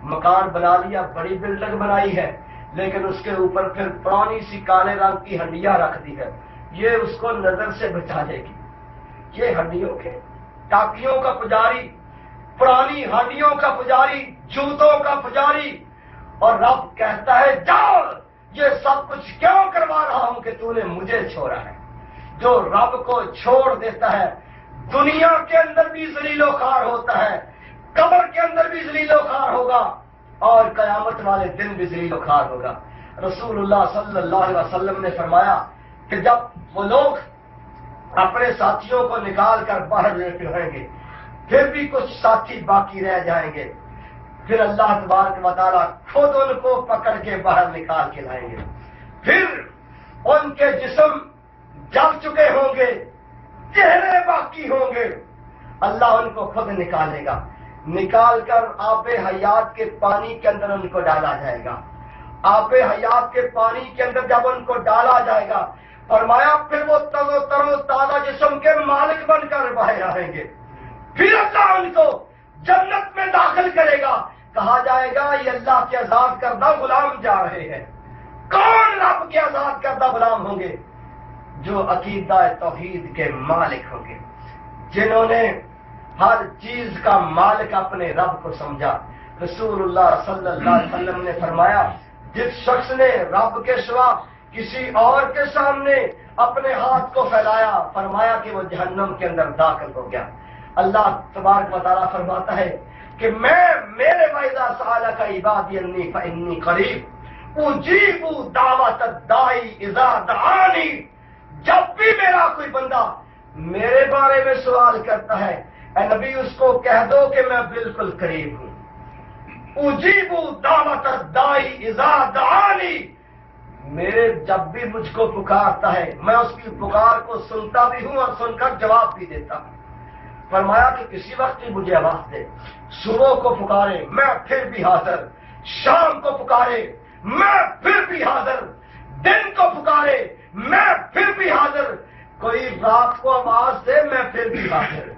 مکان بنا لیا، بڑی بلڈنگ بنائی ہے، لیکن اس کے اوپر پھر پرانی سی کالے رنگ کی ہڈیاں رکھ دی ہے، یہ اس کو نظر سے بچا لے گی۔ یہ ہڈیوں کے ٹاکیوں کا پجاری، پرانی ہڈیوں کا پجاری، جوتوں کا پجاری، اور رب کہتا ہے جاؤ، یہ سب کچھ کیوں کروا رہا ہوں کہ تو نے مجھے چھوڑا ہے۔ جو رب کو چھوڑ دیتا ہے دنیا کے اندر بھی ذلیل و خوار ہوتا ہے، قبر کے اندر بھی ذلیل و خوار ہوگا، اور قیامت والے دن بھی ذلیل و خوار ہوگا۔ رسول اللہ صلی اللہ علیہ وسلم نے فرمایا کہ جب وہ لوگ اپنے ساتھیوں کو نکال کر باہر لیتے رہیں گے، پھر بھی کچھ ساتھی باقی رہ جائیں گے، پھر اللہ تبارک و تعالیٰ خود ان کو پکڑ کے باہر نکال کے لائیں گے، پھر ان کے جسم جل چکے ہوں گے، چہرے باقی ہوں گے، اللہ ان کو خود نکالے گا، نکال کر آب حیات کے پانی کے اندر ان کو ڈالا جائے گا۔ آب حیات کے پانی کے اندر جب ان کو ڈالا جائے گا، فرمایا پھر وہ تر و تازہ جسم کے مالک بن کر باہر آئیں گے، پھر اللہ ان کو جنت میں داخل کرے گا، کہا جائے گا یہ اللہ کے آزاد کردہ غلام جا رہے ہیں۔ کون رب کے آزاد کردہ غلام ہوں گے؟ جو عقیدہ توحید کے مالک ہوں گے، جنہوں نے ہر چیز کا مالک اپنے رب کو سمجھا۔ رسول اللہ صلی اللہ علیہ وسلم نے فرمایا جس شخص نے رب کے سوا کسی اور کے سامنے اپنے ہاتھ کو پھیلایا، فرمایا کہ وہ جہنم کے اندر داخل ہو گیا۔ اللہ تبارک و تعالیٰ فرماتا ہے کہ میرے وَإِذَا سَأَلَكَ عِبَادِي عَنِّي فَإِنِّي قَرِيبٌ أُجِيبُ دَعْوَةَ الدَّاعِ إِذَا دَعَانِ۔ جب بھی میرا کوئی بندہ میرے بارے میں سوال کرتا ہے، اے نبی اس کو کہہ دو کہ میں بالکل قریب ہوں۔ اجیب دعوت الداعی اذا دعانی، میرے جب بھی مجھ کو پکارتا ہے میں اس کی پکار کو سنتا بھی ہوں اور سن کر جواب بھی دیتا ہوں۔ فرمایا کہ کسی وقت ہی مجھے آواز دے، صبح کو پکارے میں پھر بھی حاضر، شام کو پکارے میں پھر بھی حاضر، دن کو پکارے میں پھر بھی حاضر، کوئی رات کو آواز دے میں پھر بھی حاضر۔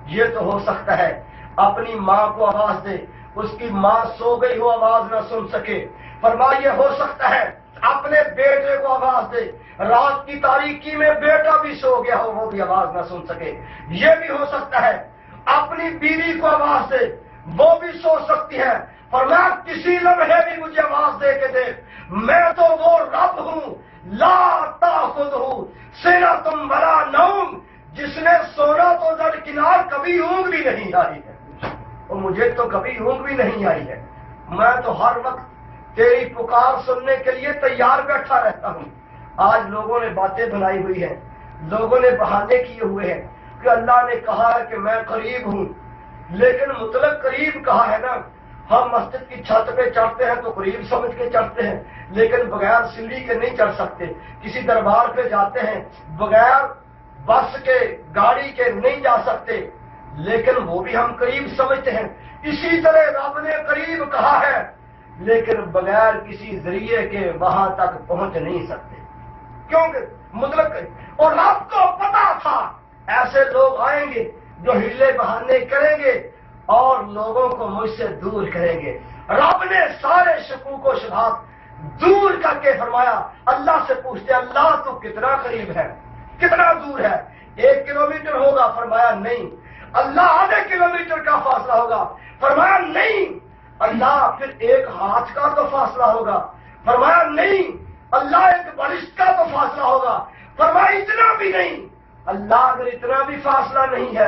یہ تو ہو سکتا ہے اپنی ماں کو آواز دے، اس کی ماں سو گئی ہو آواز نہ سن سکے، فرمایا یہ ہو سکتا ہے اپنے بیٹے کو آواز دے، رات کی تاریکی میں بیٹا بھی سو گیا ہو وہ بھی آواز نہ سن سکے۔ یہ بھی ہو سکتا ہے اپنی بیوی کو آواز دے، وہ بھی سو سکتی ہے، فرمایا کسی لمحے بھی مجھے آواز دے کے دے، میں تو وہ رب ہوں لا تاخذہ سنۃ ولا نوم، جس نے سونا تو درکنار کبھی اونگ بھی نہیں آئی ہے، اور مجھے تو کبھی اونگ بھی نہیں آئی ہے، میں تو ہر وقت تیری پکار سننے کے لیے تیار بیٹھا رہتا ہوں۔ آج لوگوں نے باتیں بنائی ہوئی ہیں، لوگوں نے بہانے کیے ہوئے ہیں کہ اللہ نے کہا ہے کہ میں قریب ہوں، لیکن مطلق قریب کہا ہے نا، ہم مسجد کی چھت پہ چڑھتے ہیں تو قریب سمجھ کے چڑھتے ہیں، لیکن بغیر سیڑھی کے نہیں چڑھ سکتے، کسی دربار پہ جاتے ہیں بغیر بس کے گاڑی کے نہیں جا سکتے، لیکن وہ بھی ہم قریب سمجھتے ہیں۔ اسی طرح رب نے قریب کہا ہے، لیکن بغیر کسی ذریعے کے وہاں تک پہنچ نہیں سکتے، کیونکہ مطلق قریب۔ اور رب کو پتا تھا ایسے لوگ آئیں گے جو ہیلے بہانے کریں گے اور لوگوں کو مجھ سے دور کریں گے۔ رب نے سارے شکوک و شبہات دور کر کے فرمایا، اللہ سے پوچھتے اللہ تو کتنا قریب ہے، کتنا دور ہے؟ 1 کلومیٹر ہوگا؟ فرمایا نہیں۔ اللہ آدھے کلومیٹر کا فاصلہ ہوگا؟ فرمایا نہیں۔ اللہ پھر 1 ہاتھ کا تو فاصلہ ہوگا؟ فرمایا نہیں۔ اللہ 1 برس کا تو فاصلہ ہوگا؟ فرمایا اتنا بھی نہیں۔ اللہ اگر اتنا بھی فاصلہ نہیں ہے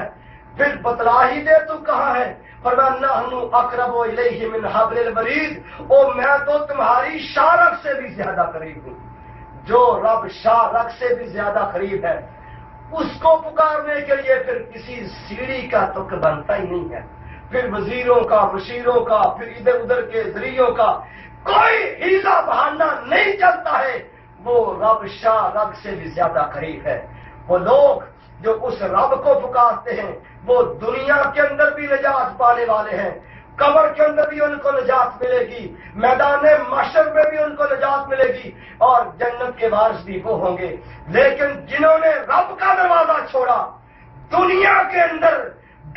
پھر بتلا ہی دے تو کہاں ہے؟ فرمایا نحن اقرب الیہ من حبل الورید، او میں تو تمہاری شارک سے بھی زیادہ قریب ہوں۔ جو رب شارک سے بھی زیادہ قریب ہے اس کو پکارنے کے لیے پھر کسی سیڑھی کا تک بنتا ہی نہیں ہے، پھر وزیروں کا، مشیروں کا، پھر ادھر ادھر کے ذریعوں کا کوئی ہیلا بہانہ نہیں چلتا ہے، وہ رب شارک سے بھی زیادہ قریب ہے۔ وہ لوگ جو اس رب کو پکارتے ہیں وہ دنیا کے اندر بھی نجات پانے والے ہیں، قبر کے اندر بھی ان کو نجات ملے گی، میدان محشر میں بھی ان کو نجات ملے گی، اور جنت کے وارث بھی وہ ہوں گے۔ لیکن جنہوں نے رب کا دروازہ چھوڑا، دنیا کے اندر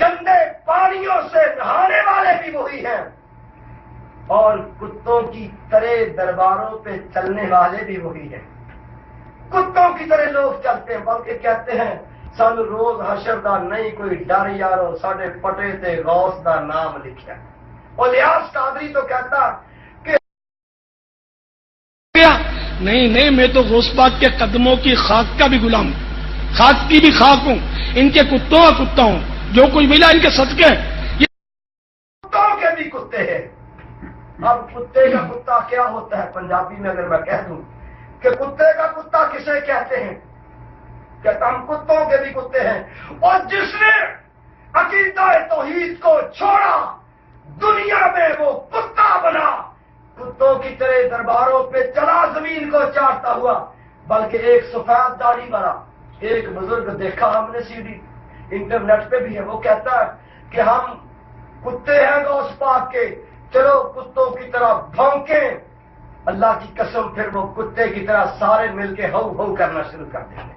گندے پانیوں سے نہانے والے بھی وہی ہیں، اور کتوں کی طرح درباروں پہ چلنے والے بھی وہی ہیں. کتوں کی طرح لوگ چلتے ہیں، بلکہ کہتے ہیں سن روز حشر دا نہیں کوئی ڈر یارو، ساڈے پٹے تے غوث دا نام لکھا. اور لیاس قادری تو کہتا کہ نہیں میں تو غوث پاک کے قدموں کی خاک کا بھی غلام ہوں، خاک کی بھی خاک ہوں، ان کے کتوں کا کتا ہوں، جو کوئی ملا ان کے صدقے. کتوں کے بھی کتے ہیں. اب کتے کا کتا کیا ہوتا ہے پنجابی میں اگر میں کہہ دوں کہ کتے کا کتا کسے کہتے ہیں، کہتا ہم کتوں کے بھی کتے ہیں. اور جس نے عقیدہ توحید کو چھوڑا دنیا میں وہ کتا بنا، کتوں کی طرح درباروں پہ چلا زمین کو چاٹتا ہوا. بلکہ ایک سفید داڑھی والا ایک بزرگ دیکھا ہم نے سی ڈی انٹرنیٹ پہ بھی ہے، وہ کہتا ہے کہ ہم کتے ہیں غوث پاک کے، چلو کتوں کی طرح بھونکیں. اللہ کی قسم پھر وہ کتے کی طرح سارے مل کے ہو ہو کرنا شروع کر دیں گے.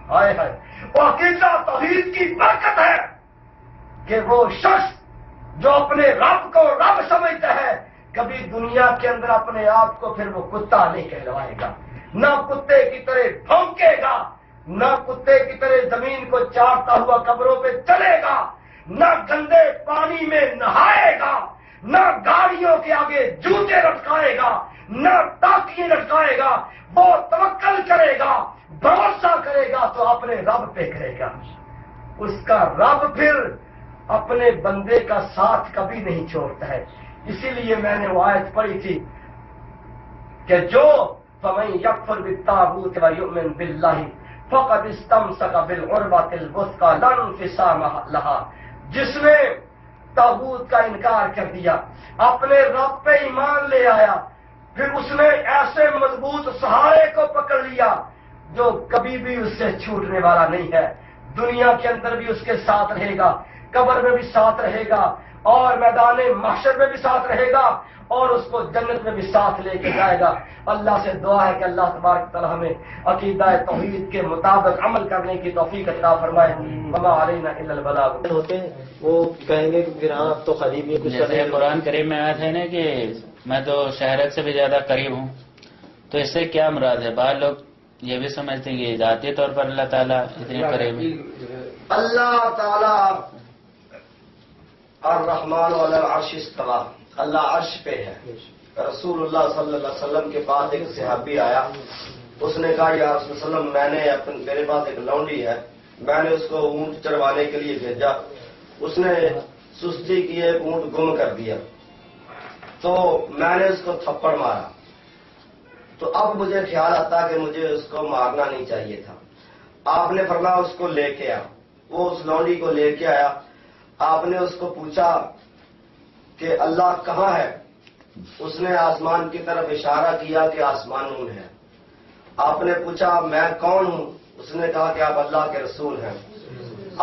ہائے ہائے، وہ عقیدہ توحید کی برکت ہے کہ وہ شخص جو اپنے رب کو رب سمجھتا ہے کبھی دنیا کے اندر اپنے آپ کو پھر وہ کتا نہیں کہلوائے گا، نہ کتے کی طرح بھونکے گا، نہ کتے کی طرح زمین کو چاٹتا ہوا قبروں پہ چلے گا، نہ گندے پانی میں نہائے گا، نہ گاڑیوں کے آگے جوتے لٹکائے گا، نہ ٹاکیاں لٹکائے گا. وہ توکل کرے گا، بھروسہ کرے گا تو اپنے رب پہ کرے گا. اس کا رب پھر اپنے بندے کا ساتھ کبھی نہیں چھوڑتا ہے. اسی لیے میں نے وہ آیت پڑھی تھی کہ جو فَمَن يَكْفُرْ بِالطَّاغُوتِ وَيُؤْمِنْ بِاللَّهِ فَقَدِ اسْتَمْسَكَ بِالْعُرْوَةِ الْوُثْقَىٰ لَا انفصام لَهَا. جس نے طاغوت کا انکار کر دیا، اپنے رب پہ ایمان لے آیا، پھر اس نے ایسے مضبوط سہارے کو پکڑ لیا جو کبھی بھی اس سے چھوٹنے والا نہیں ہے. دنیا کے اندر بھی اس کے ساتھ رہے گا، قبر میں بھی ساتھ رہے گا، اور میدان محشر میں بھی ساتھ رہے گا، اور اس کو جنت میں بھی ساتھ لے کے جائے گا. اللہ سے دعا ہے کہ اللہ تبارک تعالی ہمیں عقیدہ توحید کے مطابق عمل کرنے کی توفیق عطا فرمائے. وما علینا الا البلاغ. ہوتے ہیں وہ کہیں گے کہ پھر ہاں اب تو قریب ہی کچھ جیسے قرآن کریم میں آیا تھا نا کہ میں تو شہرت سے بھی زیادہ قریب ہوں، تو اس سے کیا مراد ہے؟ بعض لوگ یہ بھی سمجھتے ہیں کہ ذاتی طور پر اللہ تعالیٰ اتنے قریب ہیں. اللہ تعالیٰ الرحمن علی العرش استویٰ، اللہ عرش پہ ہے. رسول اللہ صلی اللہ علیہ وسلم کے پاس ایک صحابی آیا، اس نے کہا یا رسول اللہ وسلم میں نے میرے پاس ایک لونڈی ہے، میں نے اس کو اونٹ چروانے کے لیے بھیجا، اس نے سستی کی ایک اونٹ گم کر دیا، تو میں نے اس کو تھپڑ مارا. تو اب مجھے خیال آتا کہ مجھے اس کو مارنا نہیں چاہیے تھا. آپ نے فرمایا اس کو لے کے آ. وہ اس لونڈی کو لے کے آیا. آپ نے اس کو پوچھا کہ اللہ کہاں ہے؟ اس نے آسمان کی طرف اشارہ کیا کہ آسمانوں میں ہے. آپ نے پوچھا میں کون ہوں؟ اس نے کہا کہ آپ اللہ کے رسول ہیں.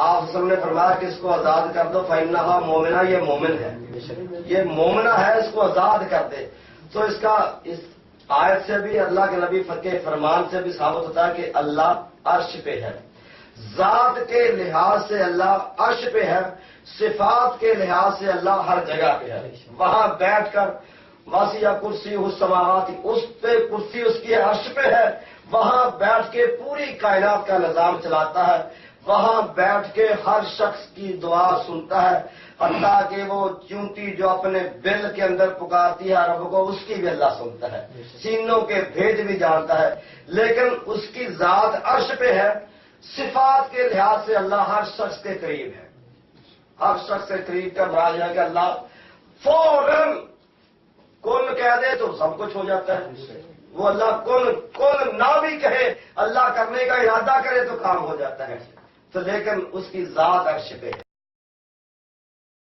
آپ سب نے فرمایا کہ اس کو آزاد کر دو، فَإِنَّهَا مُؤْمِنَةٌ، یہ مومن ہے، یہ مومنہ ہے، اس کو آزاد کر دے. تو اس کا اس آیت سے بھی اللہ کے نبی کے فرمان سے بھی ثابت ہوتا ہے کہ اللہ عرش پہ ہے. ذات کے لحاظ سے اللہ عرش پہ ہے، صفات کے لحاظ سے اللہ ہر جگہ پہ ہے. وہاں بیٹھ کر واسیہ کرسی السماوات، اس پہ کرسی اس کی عرش پہ ہے، وہاں بیٹھ کے پوری کائنات کا نظام چلاتا ہے، وہاں بیٹھ کے ہر شخص کی دعا سنتا ہے، حتیٰ کہ وہ چونٹی جو اپنے بل کے اندر پکارتی ہے رب کو، اس کی بھی اللہ سنتا ہے، سینوں کے بھیج بھی جانتا ہے. لیکن اس کی ذات عرش پہ ہے. صفات کے لحاظ سے اللہ ہر شخص کے قریب ہے. ہر شخص کے قریب کا مراد ہے کہ اللہ فوراً کن کہہ دے تو سب کچھ ہو جاتا ہے. وہ اللہ کن نہ بھی کہے، اللہ کرنے کا ارادہ کرے تو کام ہو جاتا ہے. تو لیکن اس کی ذات عرش پہ ہے.